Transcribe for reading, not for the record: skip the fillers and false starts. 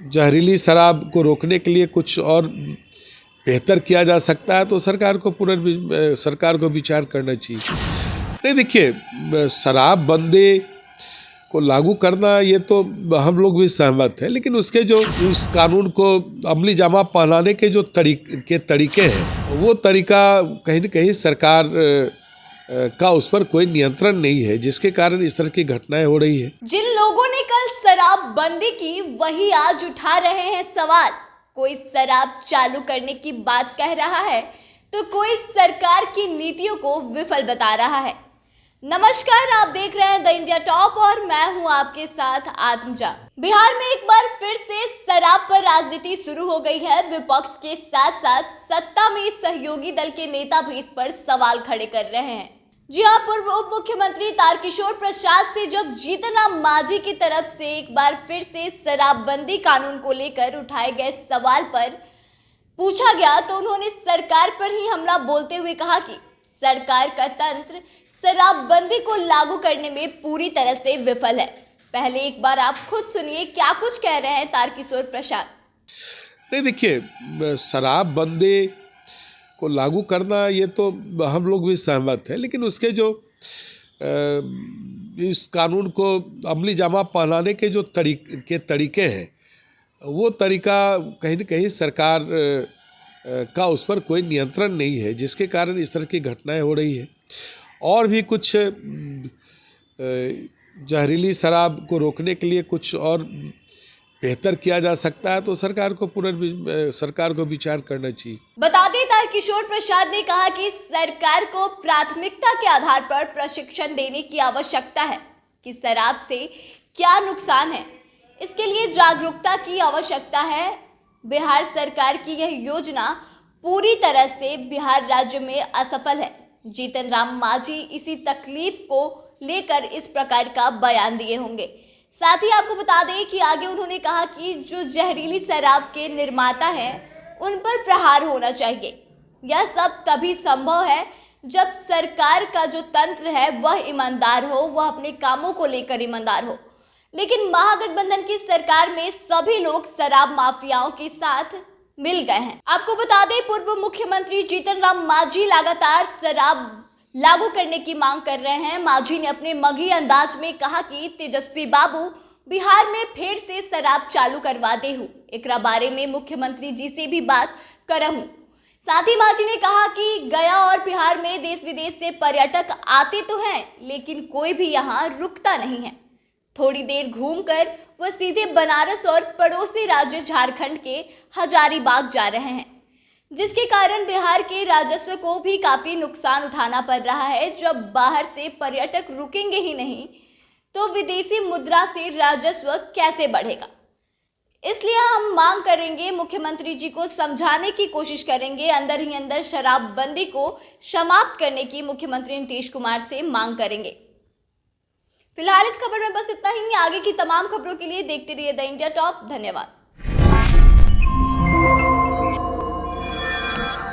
जहरीली शराब को रोकने के लिए कुछ और बेहतर किया जा सकता है तो सरकार को विचार करना चाहिए। नहीं, देखिए, शराबबंदी को लागू करना ये तो हम लोग भी सहमत हैं, लेकिन उसके जो इस कानून को अमली जामा पहनाने के जो तरीके हैं, वो तरीका कहीं न कहीं सरकार का उस पर कोई नियंत्रण नहीं है, जिसके कारण इस तरह की घटनाएं हो रही है। जिन लोगों ने कल शराबबंदी की, वही आज उठा रहे हैं सवाल। कोई शराब चालू करने की बात कह रहा है तो कोई सरकार की नीतियों को विफल बता रहा है। नमस्कार, आप देख रहे हैं द इंडिया टॉप और मैं हूं आपके साथ आत्मजा। बिहार में एक बार फिर से शराब पर राजनीति शुरू हो गई है। विपक्ष के साथ साथ सत्ता में सहयोगी दल के नेता भी इस पर सवाल खड़े कर रहे हैं। जी हां, पूर्व उप मुख्यमंत्री तारकिशोर प्रसाद से जब जीतन राम मांझी की तरफ से एक बार फिर से शराबबंदी कानून को लेकर उठाए गए सवाल पर पूछा गया तो उन्होंने सरकार पर ही हमला बोलते हुए कहा कि सरकार का तंत्र शराबबंदी को लागू करने में पूरी तरह से विफल है। पहले एक बार आप खुद सुनिए क्या कुछ कह रहे हैं तारकिशोर प्रसाद। नहीं, देखिए, शराबबंदी को लागू करना ये तो हम लोग भी सहमत हैं, लेकिन उसके जो इस कानून को अमली जामा पहनाने के जो तरीके हैं, वो तरीका कहीं न कहीं सरकार का उस पर कोई नियंत्रण नहीं है, जिसके कारण इस तरह की घटनाएं हो रही है। और भी कुछ जहरीली शराब को रोकने के लिए कुछ और बेहतर किया जा सकता है तो सरकार को विचार करना चाहिए। बता दें, तारकिशोर प्रसाद ने कहा कि सरकार को प्राथमिकता के आधार पर प्रशिक्षण देने की आवश्यकता है कि शराब से क्या नुकसान है। इसके लिए जागरूकता की आवश्यकता है। बिहार सरकार की यह योजना पूरी तरह से बिहार राज्य में असफल है। जीतन राम मांझी इसी तकलीफ को लेकर इस प्रकार का बयान दिए होंगे। साथ ही आपको बता दें कि आगे उन्होंने कहा कि जो जहरीली शराब के निर्माता हैं, उन पर प्रहार होना चाहिए। यह सब तभी संभव है जब सरकार का जो तंत्र है वह ईमानदार हो, वह अपने कामों को लेकर ईमानदार हो। लेकिन महागठबंधन की सरकार में सभी लोग शराब माफियाओं के साथ मिल गए हैं। आपको बता दें, पूर्व मुख्यमंत्री जीतन राम मांझी लगातार शराब लागू करने की मांग कर रहे हैं। मांझी ने अपने मगही अंदाज में कहा कि तेजस्वी बाबू बिहार में फिर से शराब चालू करवा दे हूँ, एकरा बारे में मुख्यमंत्री जी से भी बात करहूँ। साथ ही मांझी ने कहा कि गया और बिहार में देश विदेश से पर्यटक आते तो हैं, लेकिन कोई भी यहाँ रुकता नहीं है। थोड़ी देर घूमकर वह सीधे बनारस और पड़ोसी राज्य झारखंड के हजारीबाग जा रहे हैं, जिसके कारण बिहार के राजस्व को भी काफी नुकसान उठाना पड़ रहा है। जब बाहर से पर्यटक रुकेंगे ही नहीं तो विदेशी मुद्रा से राजस्व कैसे बढ़ेगा। इसलिए हम मांग करेंगे, मुख्यमंत्री जी को समझाने की कोशिश करेंगे, अंदर ही अंदर शराबबंदी को समाप्त करने की मुख्यमंत्री नीतीश कुमार से मांग करेंगे। फिलहाल इस खबर में बस इतना ही। आगे की तमाम खबरों के लिए देखते रहिए द इंडिया टॉप। धन्यवाद।